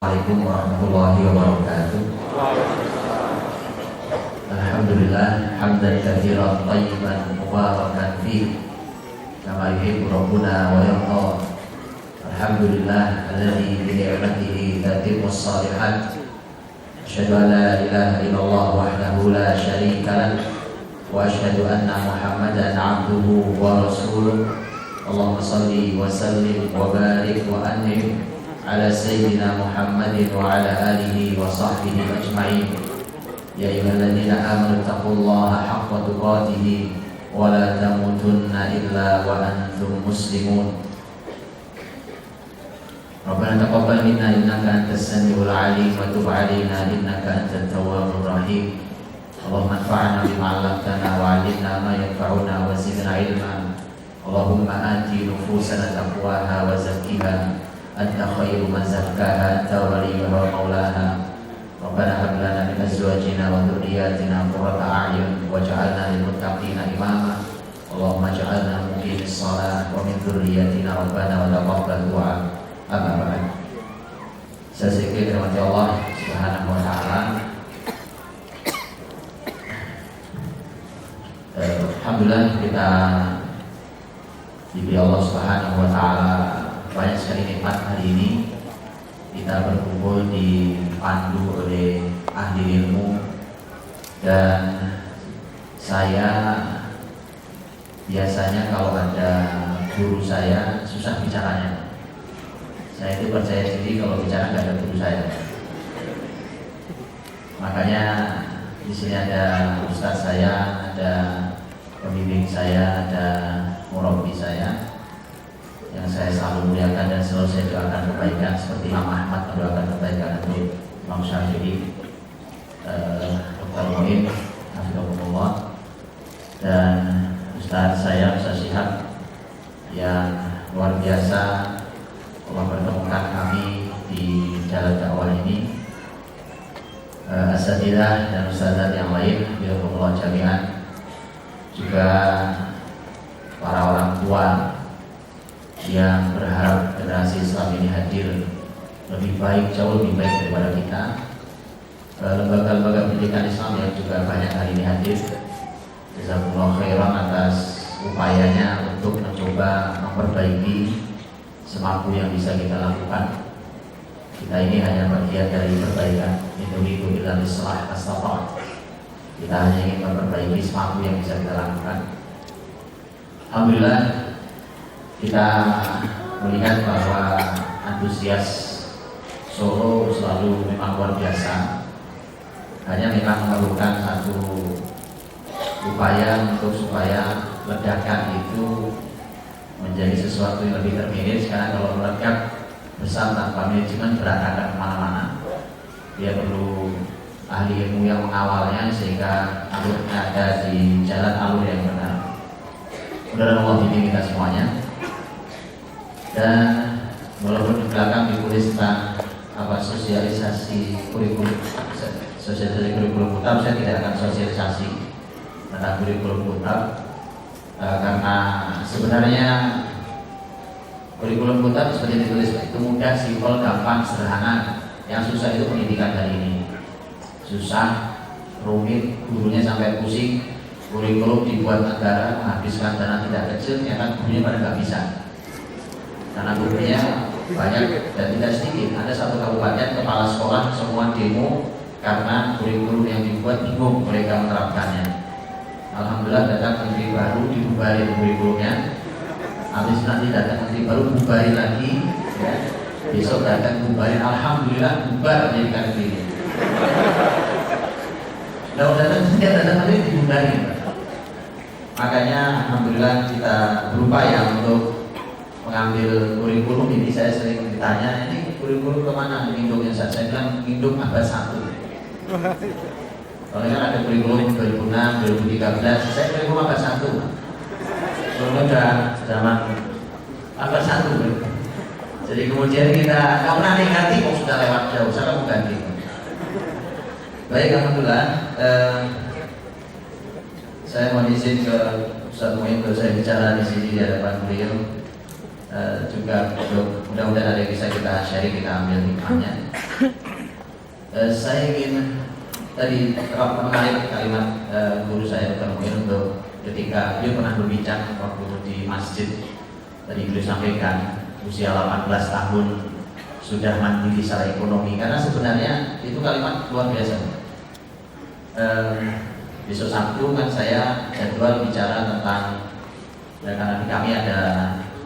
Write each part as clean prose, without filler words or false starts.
Assalamualaikum warahmatullahi wabarakatuh. Alhamdulillah hamdan katsiran thayyiban mubarakan fihi kama yuhibbu rabbuna wa yarda. Alhamdulillah alladzi bi ni'matihi tatimmus shalihat. Asyhadu an la ilaha illallah wahdahu la syarika lah wa asyhadu anna Muhammadan 'abduhu wa rasuluh. Allahumma shalli wa sallim wa barik wa an'im ala sayyidina Muhammadin wa ala alihi wa sahbihi ajma'in. Ya ayyuhalladzina amanu taqullaha haqqa tuqatih wa la tamutunna illa wa antum muslimun. Rabbana taqabbal minna innaka antas samiul alim wa tub 'alaina innaka antat tawwabur rahim. Allahumma anfa'na bima 'allamtana wa 'allimna ma yanfa'una wa zidna ilma. Allahumma ati nufusana taqwaha wa zakkiha anta khairu man zakkaha anta waliyuha wa maulaha. Rabbana hab lana min azwajina wa dhurriyyatina qurrata a'yun waj'alna lil muttaqina imama. Allahumma ij'alna muqimis shalah wa min dhurriyyatina rabbana wa taqabbal du'a. Amma ba'd. Saya zikir kepada Allah Subhanahu wa taala. Alhamdulillah kita diberi Allah Subhanahu wa taala banyak sekali nikmat. Hari ini kita berkumpul dipandu oleh ahli ilmu, dan saya biasanya kalau ada guru saya susah bicaranya. Saya itu percaya diri kalau bicara nggak ada guru saya. Makanya di sini ada ustadz saya, ada pembimbing saya, ada murabi saya yang saya selalu muliakan dan selalu saya doakan kebaikan, seperti Imam Ahmad mendoakan kebaikan untuk Imam Syafi'i, Dr. Mu'in hafizahullah, dan Ustaz saya Ustaz Syihab yang luar biasa Allah pertemukan kami di jalan dakwah ini. Asatidzah dan ustazat yang lain hafizahullah jami'an, juga para orang tua yang berharap generasi Islam ini hadir lebih baik, jauh lebih baik daripada kita. Lembaga-lembaga pendidikan Islam yang juga banyak hari ini hadir. Jazakumullah khairan atas upayanya untuk mencoba memperbaiki semampu yang bisa kita lakukan. Kita ini hanya bagian dari perbaikan. Itu bila islah astata. Kita hanya ingin memperbaiki semampu yang bisa kita lakukan. Alhamdulillah kita melihat bahwa antusias Solo selalu memang luar biasa. Hanya memang memerlukan satu upaya untuk supaya ledakan itu menjadi sesuatu yang lebih termanage. Karena kalau meledak besar tanpa manajemen berantakan kemana-mana. Dia perlu ahli ilmu yang mengawalnya sehingga alurnya ada di jalan alur yang benar. Mudah-mudahan Allah bimbing kita semuanya. Dan walaupun di belakang ditulis tentang sosialisasi kurikulum putar, saya tidak akan sosialisasi tentang kurikulum putar, karena sebenarnya kurikulum putar seperti ditulis itu mudah, simpel, gampang, sederhana. Yang susah itu pendidikan hari ini. Susah, rumit, gurunya sampai pusing. Kurikulum dibuat negara menghabiskan dana tidak kecil, ternyata gurunya pada nggak bisa. Karena gurunya banyak dan tidak sedikit. Ada satu kabupaten kepala sekolah semua demo karena kurikulum yang dibuat bingung mereka menerapkannya. Alhamdulillah datang menteri baru, dibubarin kurikulumnya. Habis nanti datang menteri baru, bubarin lagi, ya. Besok datang bubarin, alhamdulillah bubar pendidikan negeri ini. Kalau datang setiap datang nanti dibubarin. Makanya alhamdulillah kita berupaya untuk mengambil kurikulum ini. Saya sering ditanya, ini kurikulum kemana induknya? Saya bilang induk abad 1. Kalau kan ada kurikulum 2006, 2013, saya kurikulum abad 1. Soalnya udah zaman abad 1. Jadi kemudian kita nggak pernah ganti, kok sudah lewat jauh, saya mau ganti. Baik, alhamdulillah. Saya mau izin ke Ustaz Mu'in untuk saya bicara di sini di hadapan beliau. juga mudah-mudahan ada yang bisa kita sharing, kita ambil hikmahnya. Saya ingin tadi menarik kalimat guru saya Dr. Muin untuk ketika dia pernah berbincang waktu di masjid. Tadi beliau sampaikan usia 18 tahun sudah mandiri secara ekonomi, karena sebenarnya itu kalimat luar biasa. Besok Sabtu kan saya jadwal bicara tentang, karena di kami ada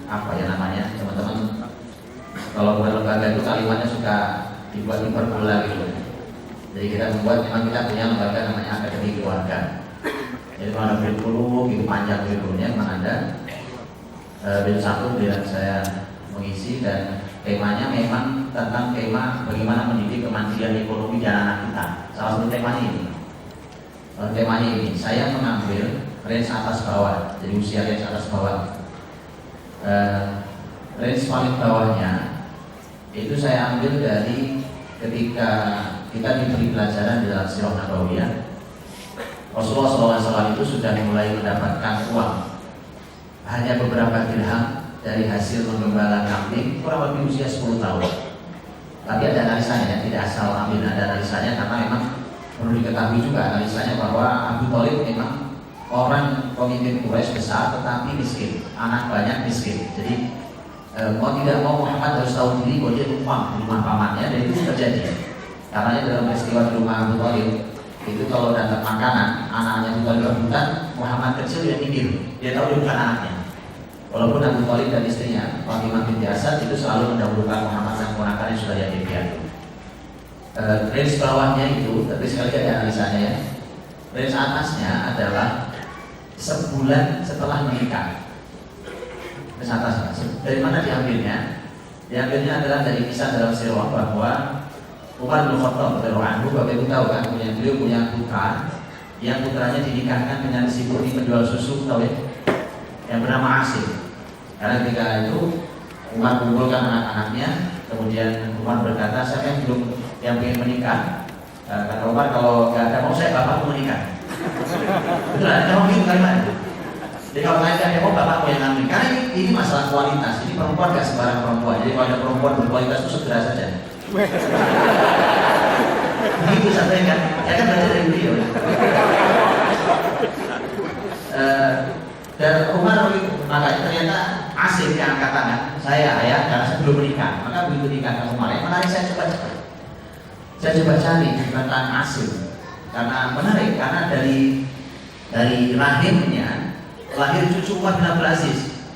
apa ya namanya, teman-teman kalau buat lembaga itu kalimatnya suka dibuat hiperbola gitu. Jadi kita membuat, memang kita punya lembaga namanya Akademi Keluarga. Jadi kalau ada kurikulum gitu panjang kurikulumnya memang ada. Besok Sabtu biar saya mengisi, dan temanya memang tentang tema bagaimana mendidik kemandirian ekonomi di anak kita. Salah satu temanya ini. Temanya ini saya mengambil range atas bawah, jadi usia range atas bawah. Range paling bawahnya itu saya ambil dari ketika kita diberi pelajaran di dalam Sirah Nabawiyah. Rasulullah SAW itu sudah mulai mendapatkan uang hanya beberapa dirham dari hasil menggembala kambing, kurang lebih usia 10 tahun. Tapi ada analisanya, tidak asal ambil, ada analisanya, karena memang perlu diketahui juga analisanya bahwa Abu Thalib memang orang pemimpin Quraisy besar tetapi miskin, anak banyak miskin. Jadi mau tidak mau Muhammad harus tahu diri bahwa dia numpang di rumah pamannya, dan itu terjadi. Karena dalam peristiwa di rumah Abu Thalib itu kalau datang makanan, anaknya Abu Thalib rebutan, Muhammad kecil dia mikir, dia tahu dia bukan anaknya. Walaupun Abu Thalib dan istrinya Fatimah binti Asad itu selalu mendahulukan Muhammad sang ponakan yang sudah yatim piatu. Range bawahnya itu, tapi sekali ada analisanya ya. Range atasnya adalah sebulan setelah menikah. Range atasnya, dari mana diambilnya? Diambilnya adalah dari kisah dalam sirah bahwa Umar bin Khattab radhiyallahu anhu, Bapak Ibu tahu kan, beliau punya putra yang putranya dinikahkan dengan si putri penjual susu, tahu ya, yang bernama Asim. Karena ketika itu Umar kumpulkan anak-anaknya, kemudian Umar berkata, siapa yang ingin menikah? Kata Umar, kalau nggak ada mau saya, bapakku menikah. Betul, ada mau gitu kalimatnya. Jadi kalau nggak ada mau, bapakku yang ngambil. Karena ini masalah kualitas. Jadi perempuan nggak sembarang perempuan. Jadi kalau ada perempuan berkualitas itu segera saja. Begitu sampai kan? Saya kan belajar dari beliau. Dan Umar makanya ternyata Asim yang angkat tangan, saya ayah, karena saya belum menikah. Maka begitu nikah dengan Umar, yang menarik saya coba cari tentang Asim, karena menarik, karena dari rahimnya lahir cucu Umar bin Abdul Aziz,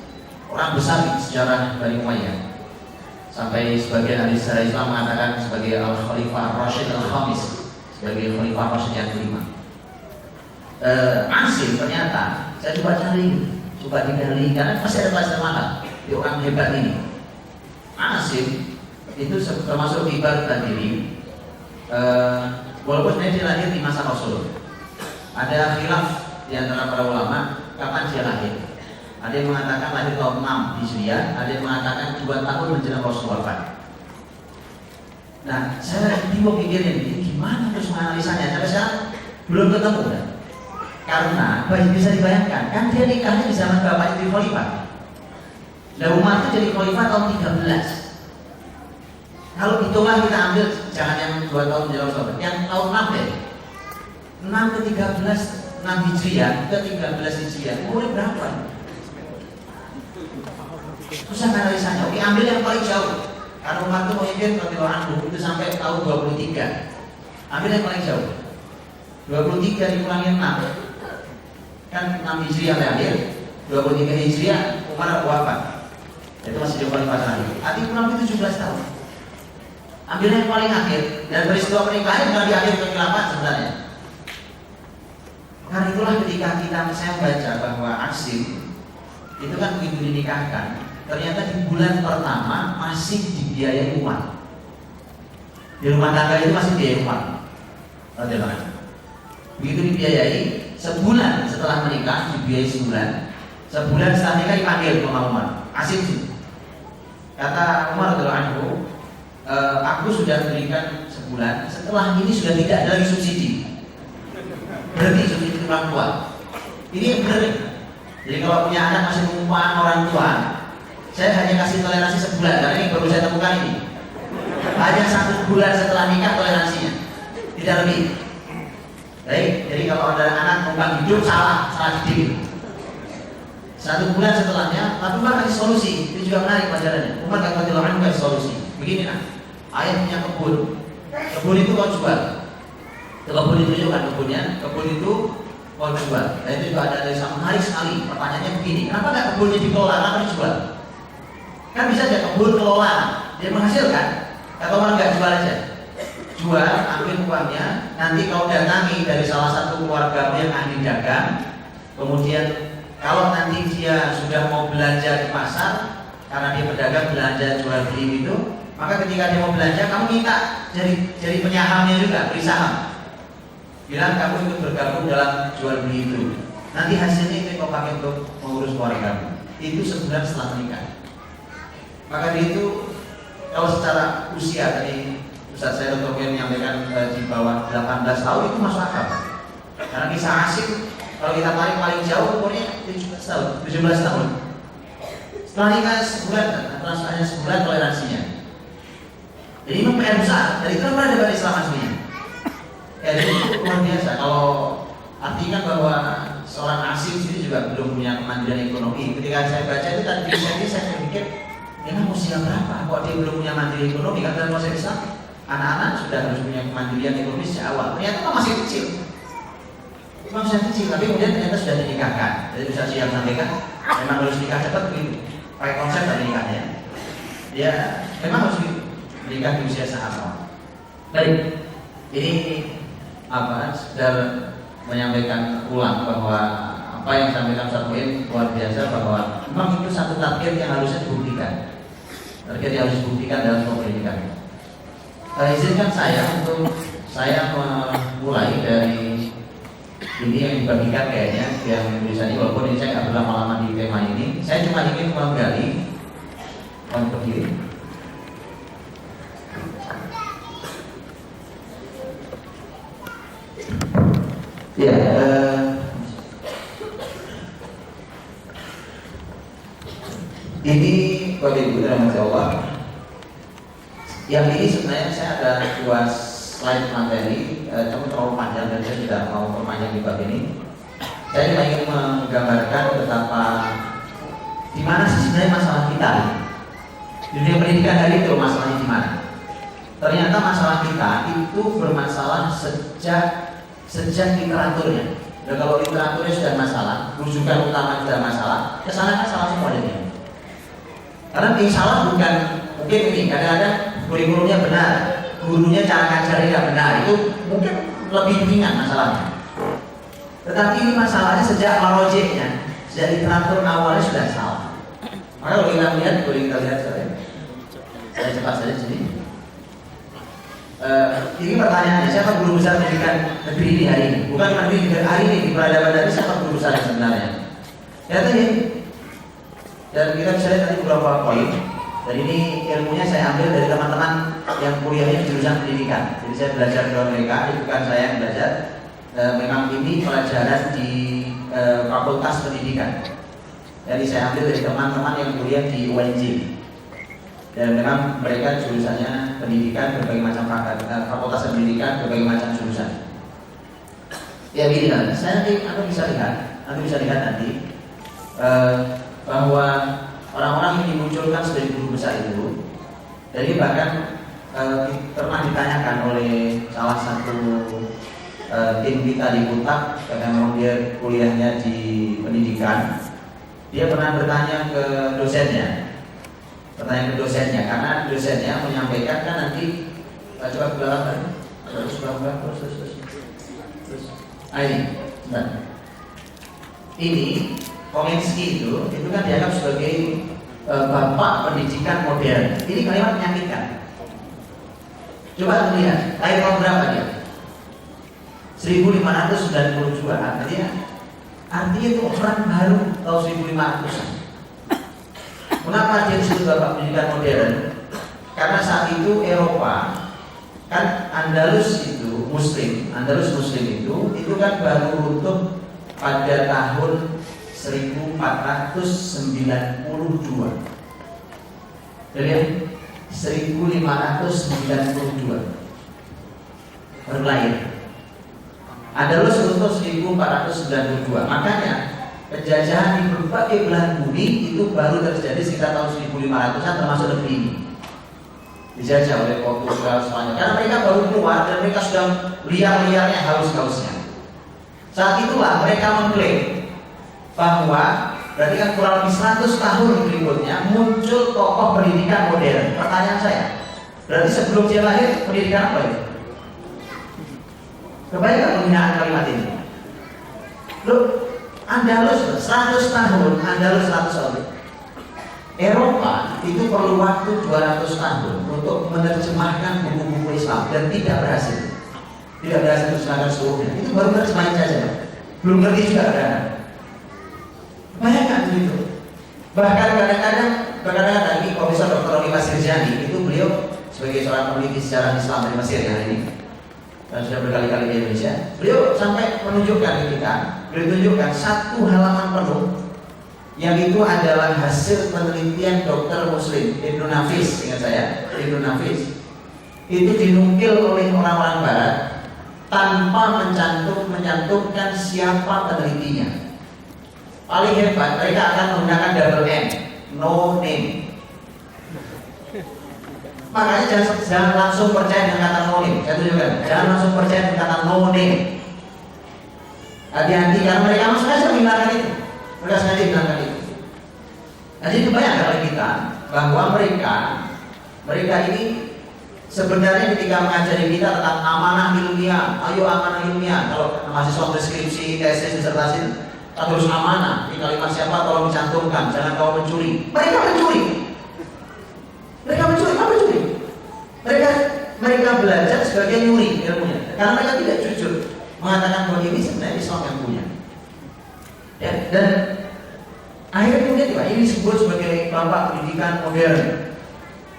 orang besar di sejarah Bani Umayyah. Sampai sebagian ahli sejarah Islam mengatakan sebagai Al-Khalifah Rashid Al-Khamis, sebagai Khalifah Rashid yang kelima. Asim ternyata saya coba digali, karena masih ada pelajaran mahal di orang hebat ini. Asim itu termasuk kibar tadiri. Walaupun sebenarnya dia lahir di masa Rasul, ada khilaf di antara para ulama kapan dia lahir. Ada yang mengatakan lahir tahun 6 Hijriah, ada yang mengatakan 2 tahun menjelang Rasul wafat. Nah, saya bingung mikirin ini gimana terus menganalisanya. Sampai sekarang belum ketemu kan? Karena bisa dibayangkan, kan dia nikahnya di zaman bapaknya jadi khalifah. Nah, Umar itu jadi khalifah tahun 13. Kalau itulah kita ambil, jangan yang 2 tahun menjelang Rasul, yang tahun 6 deh. 6 ke 13, 6 Hijriah ke 13 Hijriah, umurnya berapa? Susah analisanya. Oke, ambil yang paling jauh. Karena Umar itu memimpin radhiyallahu anhu itu sampai tahun 23. Ambil yang paling jauh. 23 dikurangi 6. Kan 6 Hijriah lahir, 23 Hijriah Umar wafat. Itu masih di khalifah terakhir. Artinya kurang lebih 17 tahun. Ambil yang paling akhir, dan peristiwa pernikahan bukan di akhir kekhilafan sebenarnya. Karena itulah ketika saya membaca bahwa Asim itu kan begitu dinikahkan, ternyata di bulan pertama masih dibiayai Umar. Di rumah tangga itu masih dibiayai Umar. Begitu dibiayai, sebulan setelah menikah dibiayai sebulan. Sebulan setelah nikah dipanggil ke Umar. Asim sih. Kata Umar radhiyallahu anhu, aku sudah berikan sebulan, setelah ini sudah tidak ada lagi subsidi. Berarti subsidi orang tua. Ini yang benar. Jadi kalau punya anak masih mengumpulkan orang tua, Saya hanya kasih toleransi sebulan, karena ini baru saya temukan ini. Hanya 1 bulan setelah nikah toleransinya, tidak lebih. Baik, jadi kalau ada anak numpang hidup salah didik. 1 bulan setelahnya, tapi Umar kasih solusi. Itu juga menarik pelajarannya. Umar kasih solusi. Begini nah, ayah punya kebun itu kau jual. Kebun itu juga kebunnya, kebun itu kau jual. Dan itu juga ada dari menarik sekali. Pertanyaannya begini, kenapa nggak kebunnya dikelola, kenapa dijual? Kan bisa aja kebun kelola, dia menghasilkan. Atau Umar nggak jual aja? Jual, ambil uangnya. Nanti kau datangi dari salah satu keluarga yang ahli dagang, kemudian kalau nanti dia sudah mau belanja di pasar, karena dia pedagang belanja jual beli itu, maka ketika dia mau belanja, kamu minta jadi penyahamnya juga, beri saham. Bilang kamu ikut bergabung dalam jual beli itu. Nanti hasilnya itu kau pakai untuk mengurus keluarga. Itu sebulan setelah menikah. Maka itu kalau secara usia tadi Ustaz saya Dr. Kian menyampaikan di bawah 18 tahun itu masuk akal. Karena kisah asik kalau kita tarik paling jauh umurnya 17 tahun. Setelah nikah sebulan, hanya sebulan toleransinya. Jadi ini PR besar. Dari itu apa debat Islam aslinya? Ya jadi itu luar biasa. Kalau artinya bahwa seorang asing sini juga belum punya kemandirian ekonomi. Ketika saya baca itu tadi saya berpikir, ini usia berapa? Kok dia belum punya mandiri ekonomi? Karena dalam konsep Islam, anak-anak sudah harus punya kemandirian ekonomi sejak awal. Ternyata masih kecil. Masih kecil, tapi kemudian ternyata sudah dinikahkan. Jadi bisa siap sampaikan, memang harus nikah cepat begitu. Pakai konsep dari nikahnya. Ya, memang harus menikah di usia sangat awal. Baik, ini sekedar menyampaikan ulang bahwa apa yang disampaikan Ustaz Muin luar biasa, bahwa memang itu satu target yang harusnya dibuktikan. Target yang harus dibuktikan dalam pendidikan. Izinkan saya untuk saya memulai dari ini yang dibagikan kayaknya yang tulisannya, walaupun ini saya nggak berlama-lama di tema ini, saya cuma ingin menggali berdiri. Ya, ini Bapak Ibu rahmati Allah. Yang ini sebenarnya saya ada 2 slide materi, cuma terlalu panjang dan saya tidak mau perpanjang di bab ini. Saya cuma ingin menggambarkan betapa di mana sih sebenarnya masalah kita di dunia pendidikan hari itu. Masalahnya di mana? Ternyata masalah kita itu bermasalah sejak literaturnya. Dan kalau literaturnya sudah masalah, rujukan utama sudah masalah, kesalahan salah semuanya. Karena yang salah bukan mungkin ini kadang-kadang kurikulumnya benar, gurunya cara ngajarnya tidak benar, itu mungkin lebih ringan masalahnya. Tetapi ini masalahnya sejak marojeknya, sejak literatur awalnya sudah salah. Maka kalau kita lihat, boleh kita lihat saya cepat saja sini. Ini pertanyaannya, siapa guru besar pendidikan negeri ini hari ini? Bukan cuma di hari ini, di peradaban hari siapa guru besar yang sebenarnya? Ya tadi, dan kita bisa lihat tadi beberapa poin. Dan ini ilmunya saya ambil dari teman-teman yang kuliahnya jurusan pendidikan. Jadi saya belajar ke mereka, itu bukan saya yang belajar. Memang ini pelajaran di Fakultas Pendidikan. Jadi saya ambil dari teman-teman yang kuliah di UNJ. Dan memang mereka jurusannya pendidikan, berbagai macam fakultas pendidikan, berbagai macam jurusan. Ya begini lah, saya nanti bisa lihat nanti bahwa orang-orang yang dimunculkan sebagai guru besar itu, jadi bahkan pernah ditanyakan oleh salah satu tim kita di Kutak, karena memang dia kuliahnya di pendidikan, dia pernah bertanya ke dosennya. Karena dosennya menyampaikan kan nanti coba ke belakang terus. Ini Komensky itu kan dianggap sebagai bapak pendidikan modern. Ini kalimat menyakitkan. Coba lihat, lahir tahun berapa dia? 1592. Artinya itu orang baru tahun 1500-an. Kenapa dia disebut bapak pendidikan modern? Karena saat itu Eropa, kan Andalus Muslim itu kan baru runtuh pada tahun 1492. Kalian 1592 baru lahir. Andalus runtuh 1492. Makanya penjajahan di berbagai belahan bumi itu baru terjadi sekitar tahun 1500-an, termasuk negeri ini dijajah oleh Portugal, Spanyol. Karena mereka baru keluar dan mereka sudah liar-liarnya, haus-hausnya. Saat itulah mereka mengklaim bahwa berarti kan kurang lebih 100 tahun berikutnya muncul tokoh pendidikan modern. Pertanyaan saya, berarti sebelum dia lahir pendidikan apa itu? Kebanyakan penggunaan kalimat ini. Loh, Andalus 100 tahun, Andalus 100 tahun. Eropa itu perlu waktu 200 tahun untuk menerjemahkan buku-buku Islam dan tidak berhasil. Tidak berhasil menerjemahkan seluruhnya. Itu baru menerjemahin saja. Belum ngerti juga kan? Bayangkan begitu. Bahkan kadang-kadang ini Profesor Dr. Roni Masirjani itu beliau sebagai seorang peneliti sejarah Islam dari Mesir hari ini dan sudah berkali-kali di Indonesia. Beliau sampai menunjukkan ke kita, beliau tunjukkan satu halaman penuh yang itu adalah hasil penelitian dokter Muslim Ibnu Nafis, ingat saya, Ibnu Nafis. Itu dinukil oleh orang-orang Barat tanpa mencantumkan siapa penelitinya. Paling hebat, mereka akan menggunakan double N, no name. Makanya jangan langsung percaya dengan kata no name. Saya tunjukkan, jangan langsung percaya dengan kata no name. Hati-hati, karena mereka sengaja menghilangkan itu. Mereka sengaja menghilangkan itu. Jadi itu banyak dari kita bahwa mereka ini sebenarnya ketika mengajari kita tentang amanah ilmiah, ayo amanah ilmiah. Kalau mahasiswa skripsi, tesis, disertasi, harus amanah. Di kalimat siapa tolong dicantumkan, jangan kau mencuri. Mereka mencuri. Mereka mencuri, apa mencuri? Mereka belajar sebagai nyuri ilmunya. Karena mereka tidak jujur mengatakan bahwa ini sebenarnya Islam yang punya. Ya, dan akhirnya kemudian juga ini disebut sebagai bapak pendidikan modern.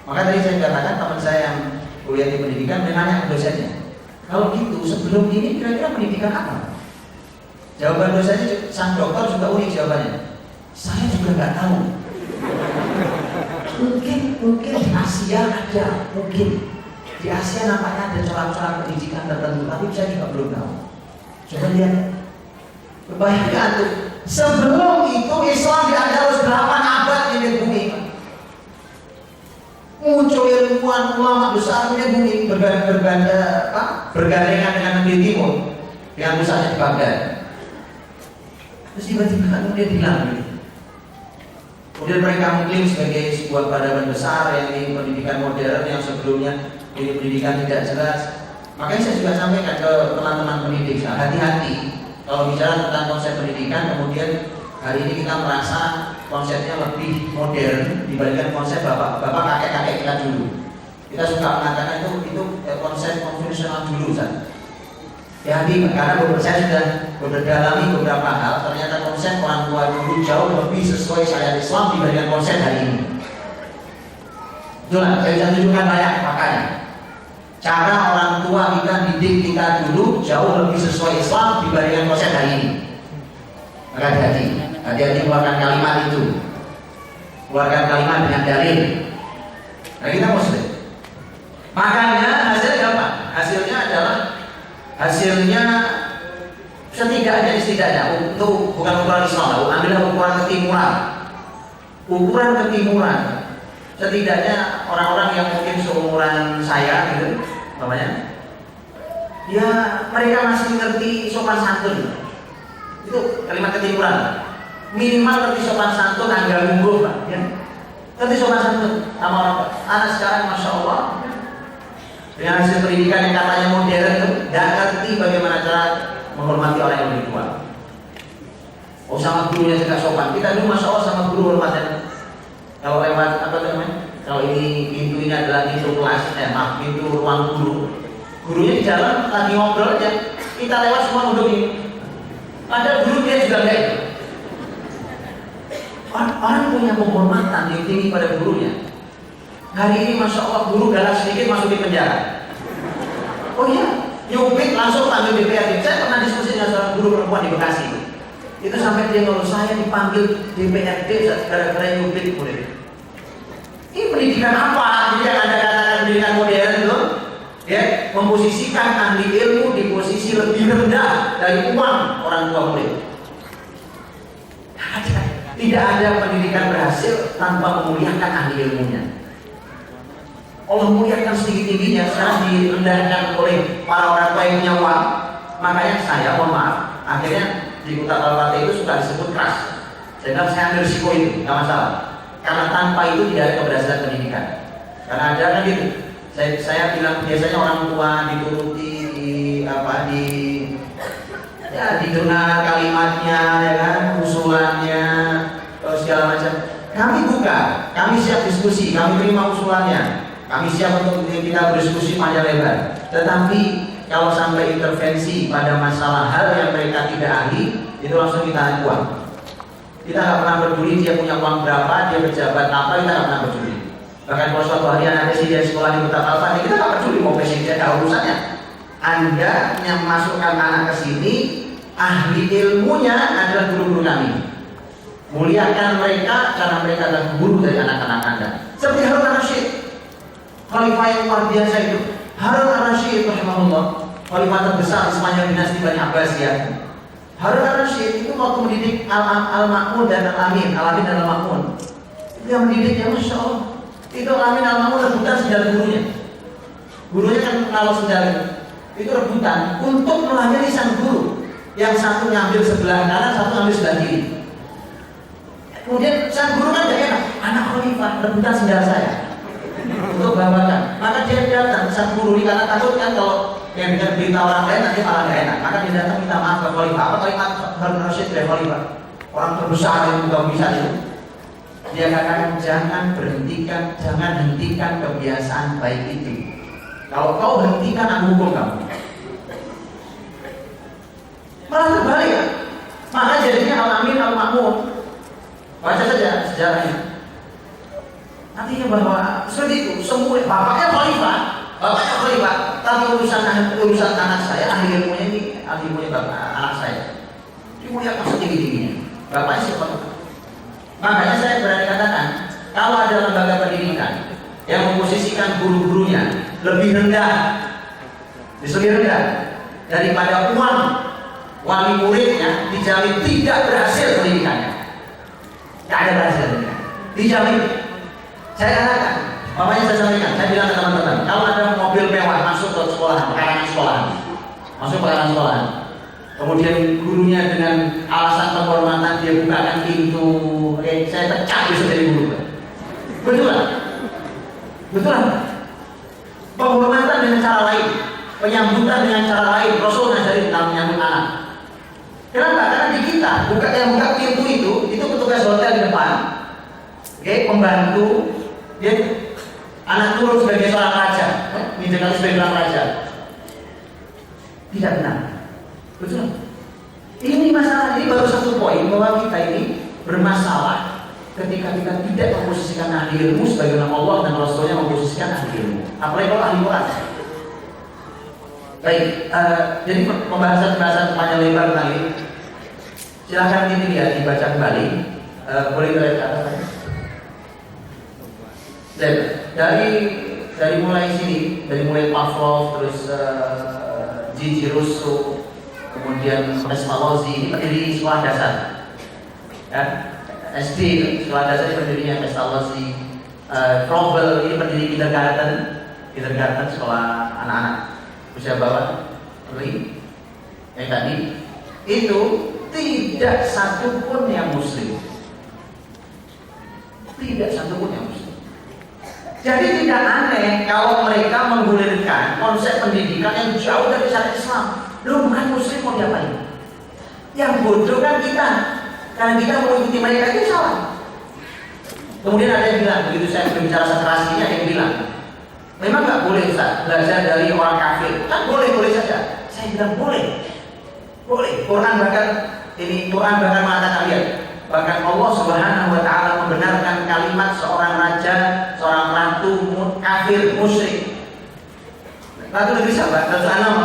Maka tadi saya katakan teman saya yang kuliah di pendidikan menanya ke dosennya, kalau gitu sebelum ini kira-kira pendidikan apa? Jawaban dosennya, sang dokter juga unik jawabannya. Saya juga nggak tahu. Mungkin di Asia ada, mungkin di Asia nampaknya ada corak-corak pendidikan tertentu, tapi saya juga belum tahu. Coba lihat, bayangkan tuh, sebelum itu Islam di Andalus 8 abad ini bumi. Muncul ilmuwan ulama besar ini bumi bergandengan dengan negeri timur yang pusatnya di Baghdad. Terus tiba-tiba kemudian hilang. Kemudian mereka mengklaim sebagai sebuah peradaban besar yang ini pendidikan modern yang sebelumnya ini pendidikan tidak jelas. Makanya saya juga sampaikan ke teman-teman pendidik, hati-hati kalau bicara tentang konsep pendidikan. Kemudian hari ini kita merasa konsepnya lebih modern dibandingkan konsep bapak kakek-kakek kita dulu. Kita suka mengatakan itu konsep konvensional dulu kan. Ya, karena saya sudah berdalami beberapa hal, ternyata konsep orang tua dulu jauh lebih sesuai syariat Islam dibandingkan konsep hari ini. Itulah, saya bisa tunjukkan banyak makanya. Cara orang tua kita didik kita dulu jauh lebih sesuai Islam dibandingkan konsep hari ini. Maka hati-hati keluarkan kalimat itu. Keluarkan kalimat dengan dalil. Nah, kita Muslim. Makanya hasilnya apa? Hasilnya setidaknya untuk bukan ukuran Islam, ambillah ukuran ketimuran. Ukuran ketimuran. Setidaknya orang-orang yang mungkin seumuran saya gitu, namanya, ya mereka masih ngerti sopan santun. Itu kalimat ketimuran. Minimal ngerti sopan santun, anggar mungguh, Pak. Ya. Ngerti sopan santun sama orang. Anak sekarang, masya Allah, dengan hasil pendidikan yang katanya modern itu, tidak ngerti bagaimana cara menghormati orang yang lebih tua. Oh, sama gurunya juga sopan. Kita dulu masya Allah sama guru hormatnya. Kalau lewat apa namanya? Kalau ini pintu ini adalah pintu kelas, pintu ruang guru. Gurunya di jalan lagi ngobrol aja. Kita lewat semua duduk ini. Padahal guru dia juga enggak itu. Orang punya penghormatan yang tinggi pada gurunya. Hari ini masya Allah guru galak sedikit masuk di penjara. Oh iya, nyubit langsung panggil DPRD. Saya pernah diskusi dengan seorang guru perempuan di Bekasi. Itu sampai dia ngeluh, saya dipanggil DPRD gara-gara nyubit murid. Ini pendidikan apa? Jadi yang Anda katakan pendidikan modern itu, ya, memposisikan ahli ilmu di posisi lebih rendah dari uang orang tua murid. Tidak ada pendidikan berhasil tanpa memuliakan ahli ilmunya. Allah muliakan setinggi-tingginya, sekarang direndahkan oleh para orang tua yang punya uang. Makanya saya, mohon maaf, akhirnya di Kota Kalpate itu suka disebut keras. Saya bilang saya ambil risiko itu, nggak masalah. Karena tanpa itu tidak ada keberhasilan pendidikan. Karena ada kan gitu. Saya bilang biasanya orang tua dituruti di jurnal kalimatnya, ya kan, usulannya, segala macam. Kami buka, kami siap diskusi, kami terima usulannya. Kami siap untuk kita berdiskusi panjang lebar. Tetapi kalau sampai intervensi pada masalah hal yang mereka tidak ahli, itu langsung kita buang. Kita nggak pernah peduli dia punya uang berapa, dia pejabat apa, kita nggak pernah peduli. Bahkan kalau suatu hari anak presiden sekolah di Kota Kalpate, kita nggak peduli mau presiden ada urusannya. Anda yang masukkan anak ke sini, ahli ilmunya adalah guru-guru kami. Muliakan mereka karena mereka adalah guru dari anak-anak Anda. Seperti Harun al-Rasyid, khalifah yang luar biasa itu. Harun al-Rasyid rahimahullah, khalifah terbesar di sepanjang dinasti Bani Abbasiyah. Harun al-Rasyid itu waktu mendidik Al-Ma'mun dan Al-Amin dan Al-Ma'mun. Itu yang mendidiknya, Masya Allah. Itu Al-Amin Al-Ma'mun rebutan sendal gurunya. Gurunya kan kalau sendal itu rebutan untuk melayani sang guru. Yang satu ngambil sebelah kanan, satu ngambil sebelah kiri. Kemudian sang guru kan gak enak, anak khalifah rebutan sendal saya untuk bawakan. Maka dia datang, sang guru ini karena takut kan kalau yang dengar berita orang lain nanti malah gak enak. Maka dia datang minta maaf ke khalifah. Apa kalimat Harun al-Rasyid dari khalifah? Orang terbesar yang juga bisa itu. Dia katakan jangan hentikan kebiasaan baik itu. Kalau kau hentikan, aku hukum kamu. Malah terbalik ya. Maka jadinya Al-Amin Al-Ma'mun. Baca saja sejarahnya. Artinya bahwa seperti itu, semua bapaknya khalifah, tapi urusan anak saya, ahli ilmunya bapak anak saya. Dimuliakan setinggi-tingginya. Bapaknya siapa? Makanya saya berani katakan, kalau ada lembaga pendidikan yang memposisikan guru-gurunya lebih rendah daripada uang wali muridnya, dijamin tidak berhasil pendidikannya. Tidak ada berhasil pendidikan, dijamin. Saya katakan, makanya saya sampaikan, saya bilang ke teman-teman, kalau ada mobil mewah masuk ke pekarangan sekolahan, kemudian gurunya dengan alasan penghormatan dia bukakan pintu, saya pecat besok dari guru. Betul lah. Penghormatan dengan cara lain, penyambutan dengan cara lain. Rasul ngajarin tentang menyambut anak. Kenapa? Karena di kita yang buka pintu itu petugas hotel di depan, pembantu, dia anak turun sebagai seorang raja, dikenal sebagai seorang raja. Tidak benar. Betul. Ini masalah. Ini baru satu poin bahwa kita ini bermasalah ketika kita tidak memposisikan ahli ilmu sebagaimana Allah dan Rasulnya memposisikan ahli ilmu. Apalagi kalau ahli Quran. Baik, jadi pembahasan panjang lebar tadi. Silahkan ini ya dibaca kembali. Boleh kita lihat atas. Dari mulai sini, dari mulai Pavlov, terus Gigi Russo, kemudian Pestalozzi, ini pendiri sekolah dasar. Ya, SD, sekolah dasar ini pendirinya Pestalozzi. Trouble ini pendiri kindergarten sekolah anak-anak usia bawah. Yang tadi itu tidak satu pun yang muslim. Tidak satu pun yang muslim. Jadi tidak aneh kalau mereka menggulirkan konsep pendidikan yang jauh dari syariat Islam. Lu bukan muslim mau diapain? Yang bodoh kan kita, karena kita mau ikuti mereka itu salah. Kemudian ada yang bilang, begitu saya berbicara sekeras ini, ada yang bilang, memang nggak boleh Ustaz belajar dari orang kafir. Kan boleh saja. Saya bilang boleh. Quran bahkan mengatakan lihat. Bahkan Allah Subhanahu wa taala membenarkan kalimat seorang raja, seorang ratu kafir musyrik. Ratu negeri siapa? Ratu Anam.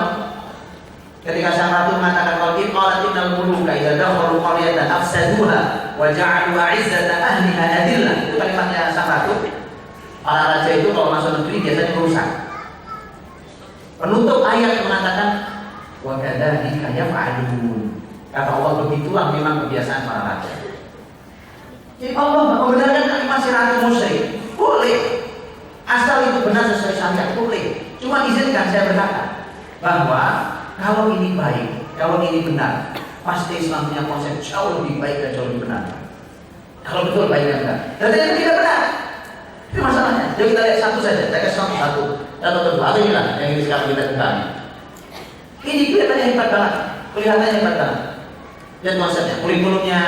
Ketika sang ratu mengatakan qalat innal muluka idza dakhalu qaryatan afsaduha wa ja'alu 'izzata ahliha adillah. Itu kalimatnya sang ratu. Para raja itu kalau masuk negeri biasanya merusak. Penutup ayat mengatakan wa kadzalika yaf'alun. Kata Allah, begitulah memang kebiasaan para raja. Jadi Allah membenarkan kalimat si ratu musyrik. Boleh. Asal itu benar sesuai syariat, boleh. Cuma izinkan saya berkata bahwa kalau ini baik, kalau ini benar, pasti Islam punya konsep jauh lebih baik dan jauh lebih benar. Kalau betul baik dan benar. Dan yang tidak benar, itu masalahnya. Jadi kita lihat satu saja. Saya kasih satu. Contoh kedua, inilah yang ini sekarang kita tentang. Ini kelihatannya hebat banget. Kelihatannya hebat banget. Lihat konsepnya. Kurikulumnya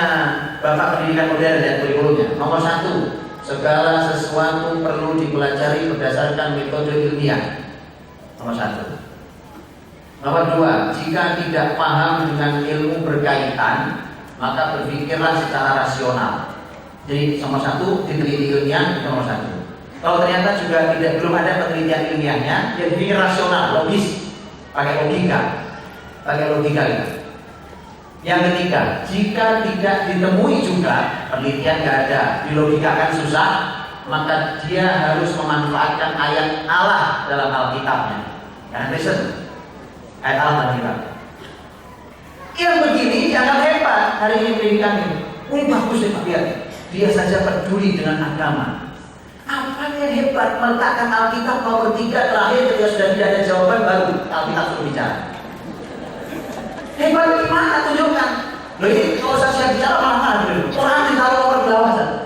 Bapak Pendidikan Modern dan kurikulumnya. Nomor 1. Segala sesuatu perlu dipelajari berdasarkan metode ilmiah. Nomor 1. Nomor 2, jika tidak paham dengan ilmu berkaitan, maka berpikirlah secara rasional. Jadi nomor 1, diteliti ilmiah, itu nomor 1. Kalau ternyata juga belum ada penelitian ilmiahnya, ya berpikir rasional, logis, pakai logika gitu. Yang ketiga, jika tidak ditemui juga penelitian nggak ada, dilogikakan susah, maka dia harus memanfaatkan ayat Allah dalam Alkitabnya. Jangan listen, ayat Allah dalam Alkitab. Yang begini jangan hebat hari ini pendidikan ini. Ini bagus nih Pak, lihat. Dia saja peduli dengan agama. Apa yang hebat meletakkan Alkitab nomor 3 terakhir ketika sudah tidak ada jawaban baru Alkitab sudah bicara. Hebat gimana tunjukkan? Loh ini kalau saya bicara malah dulu. Quran ditaruh nomor bawah saja.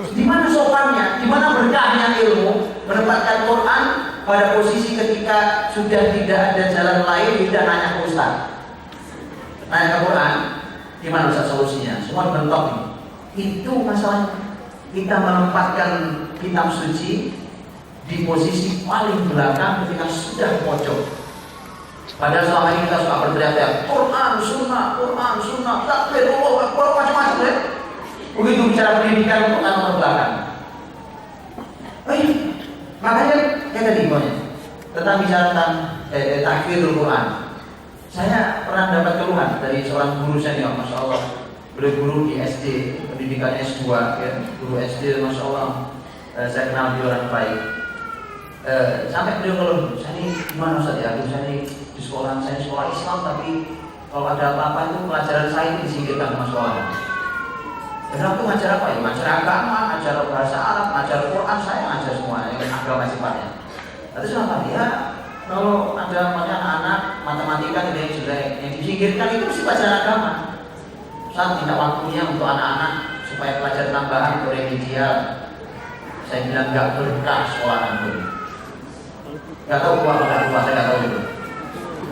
Di mana sopannya? Di mana berkahnya ilmu? Menempatkan Quran pada posisi ketika sudah tidak ada jalan lain, tidak nanya ke Ustaz. Nanya ke Quran, gimana Ustaz solusinya? Semua bentok ini. Itu masalahnya. Kita menempatkan kitab suci di posisi paling belakang ketika sudah pojok. Padahal selama ini kita suka berteriak-teriak Quran, sunnah, takbir, Allah Akbar, macam-macam ya. Begitu bicara pendidikan, Quran nomor belakang. Makanya kayak tadi pokoknya tentang bicara tentang takbirul Quran. Saya pernah dapat keluhan dari seorang guru senior, Masya Allah. Beliau guru di SD, pendidikan S2 ya. Guru SD, Masya Allah. Saya kenal dia orang baik. Sampai beliau kalau saya ini gimana Ustaz ya, saya ini di sekolah, saya sekolah Islam tapi kalau ada apa-apa itu pelajaran saya itu disingkirkan sama sekolah. Dan aku ngajar apa ya? Ngajar agama, ngajar bahasa Arab, ngajar Quran, saya ngajar semua yang agama sifatnya. Lalu kenapa dia kalau ada anak-anak matematika yang jelek, yang disingkirkan itu mesti pelajaran agama. Saat tidak waktunya untuk anak-anak supaya pelajaran tambahan untuk remedial. Saya bilang nggak berkah sekolah antum. Nggak tahu kuah atau kuah, saya nggak tahu itu.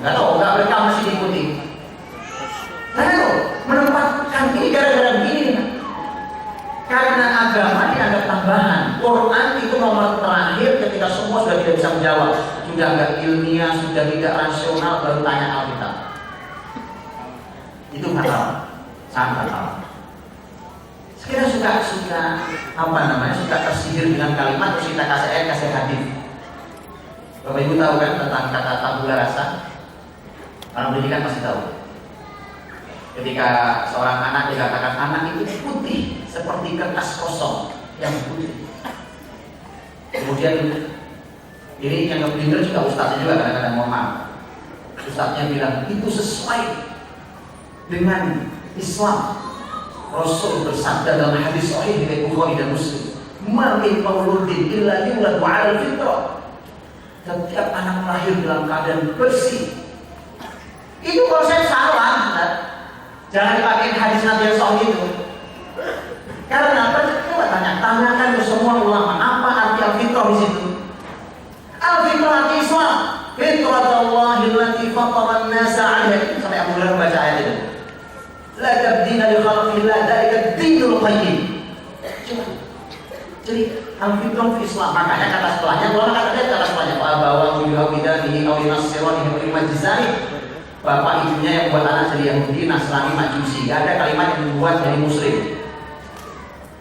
Nggak tahu, nggak berkah masih diikuti. Lalu menempatkan ini gara-gara begini. Karena agama dianggap tambahan. Quran itu nomor terakhir ketika semua sudah tidak bisa menjawab, sudah nggak ilmiah, sudah tidak rasional, baru tanya Alkitab. Itu fatal, sangat fatal. Kita suka apa namanya, suka tersihir dengan kalimat, terus kita kasih ayat, kasih hadis. Bapak Ibu tahu kan tentang kata tabula rasa? Orang pendidikan pasti tahu. Ketika seorang anak dikatakan anak itu putih seperti kertas kosong yang putih. Kemudian ini yang kebetulan juga ustaznya juga kadang-kadang mohon maaf. Ustaznya bilang itu sesuai dengan Islam. Rasul bersabda dalam hadis sahih riwayat Bukhari dan Muslim, "Ma min mauludin illa yuladu 'ala al-fitrah." Setiap anak lahir dalam keadaan bersih. Itu kalau saya salah, jangan dipakai hadis Nabi yang sahih itu. Karena apa? Coba tanyakan ke semua ulama apa arti al-fitrah di situ. Al-fitrah arti Islam. Fitratullahi allati fatara an-nasa 'alaiha. Sampai Abu Hurairah baca ayat itu. La tabdila li khalqillah, dzalika ad-dinul qayyim. Jadi al-fitrah fi Islam. Makanya kata setelahnya, ulama kata setelahnya bahwa yuhawidanihi aw yunasiranihi aw yumajjisani. Bapak ibunya yang buat anak jadi Yahudi, Nasrani, Majusi. Gak ada kalimat yang membuat jadi Muslim.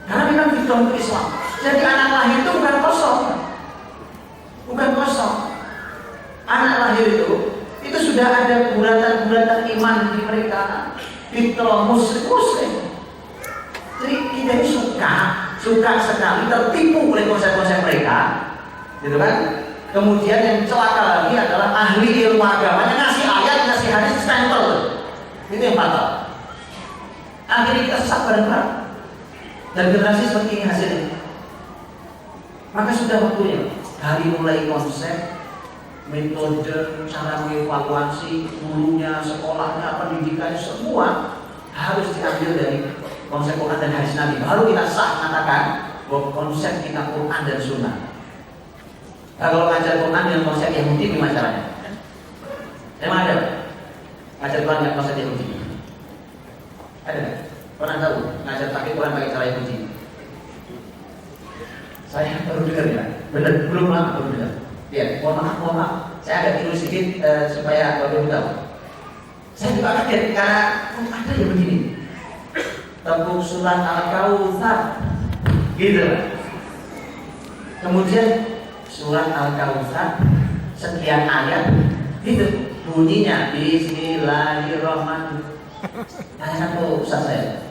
Karena memang fitrah untuk Islam. Jadi anak lahir itu bukan kosong. Bukan kosong. Anak lahir itu sudah ada bulatan-bulatan iman di mereka. Fitrah Muslim. Jadi kita ini suka suka sekali tertipu oleh konsep-konsep mereka, gitu kan? Kemudian yang celaka lagi adalah ahli ilmu agamanya ngasih ayat, ngasih hadis, stempel. Itu yang fatal. Akhirnya kita sesat bareng-bareng. Dan generasi seperti ini hasilnya. Maka sudah waktunya dari mulai konsep, metode, cara mengevaluasi, gurunya, sekolahnya, pendidikannya, semua harus diambil dari konsep Quran dan hadis Nabi. Baru kita sah mengatakan bahwa konsep kita Quran dan Sunnah. Nah, kalau ngajar Quran dengan konsep Yahudi gimana caranya? Emang ada? Ngajar Quran dengan konsep Yahudi? Ada nggak? Pernah tahu ngajar pakai Quran pakai cara Yahudi? Saya baru dengar ya, benar belum lama baru dengar. Ya, mohon maaf. Saya agak tiru sedikit supaya baru tahu. Saya juga kaget karena ada yang begini. Tepuk surat Al-Kautsar, gitu. Kemudian surat Al-Kautsar sekian ayat, gitu bunyinya. Bismillahirrahmanirrahim. Tanyakan ke Ustaz saya,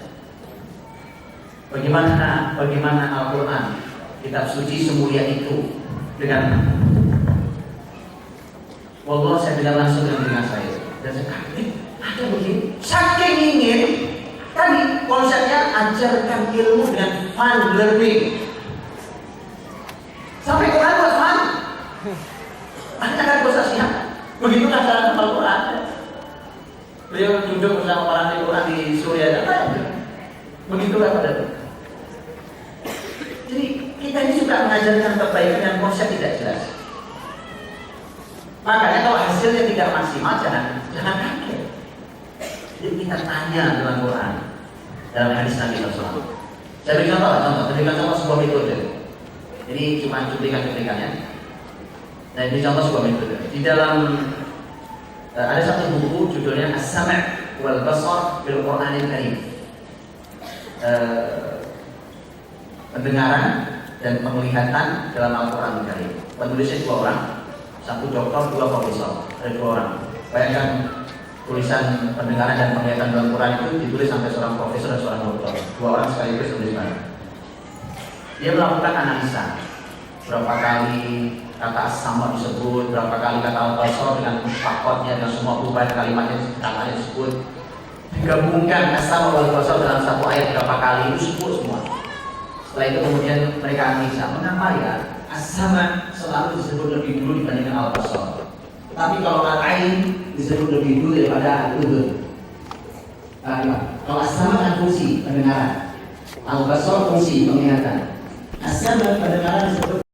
bagaimana Al-Quran, kitab suci semulia itu dengan wallah saya bilang langsung dengan saya dan saya kaget ada begini. Saking ingin tadi konsepnya ajarkan ilmu dengan fun learning. Sampai Quran buat fun. Anda akan bosan siap. Begitulah cara Al-Quran. Beliau duduk bersama para ahli Quran di Suriah dan lain. Begitulah pada. Jadi kita ini suka mengajarkan kebaikan dan konsep tidak jelas. Makanya kalau hasilnya tidak maksimal, jangan kaget. Jadi kita tanya dalam Quran, dalam hadis Nabi SAW. Saya beri contoh sebuah metode. Ini cuma cuplikan-cuplikannya. Nah ini contoh sebuah metode. Di dalam ada satu buku judulnya As-Sam' wal Basar bil Qur'anil Karim. Pendengaran dan penglihatan dalam Al-Quran Karim. Penulisnya 2 orang, 1 doktor, 2 profesor, ada 2 orang. Bayangkan tulisan pendengaran dan penglihatan dalam Quran itu ditulis sampai seorang profesor dan seorang doktor, 2 orang sekaligus tulisan. Dia melakukan analisa berapa kali kata as-sama disebut, berapa kali kata al-basar dengan pakotnya dan semua perubahan kalimatnya disebut, digabungkan as-sama wal basar dalam satu ayat berapa kali itu disebut semua. Setelah itu kemudian mereka analisa mengapa ya as-sama selalu disebut lebih dulu dibandingkan al-basar, tapi kalau al-ain disebut lebih dulu daripada al-udhun. Kalau as-sama kan fungsi pendengaran, al-basar fungsi penglihatan. As-sama pendengaran disebut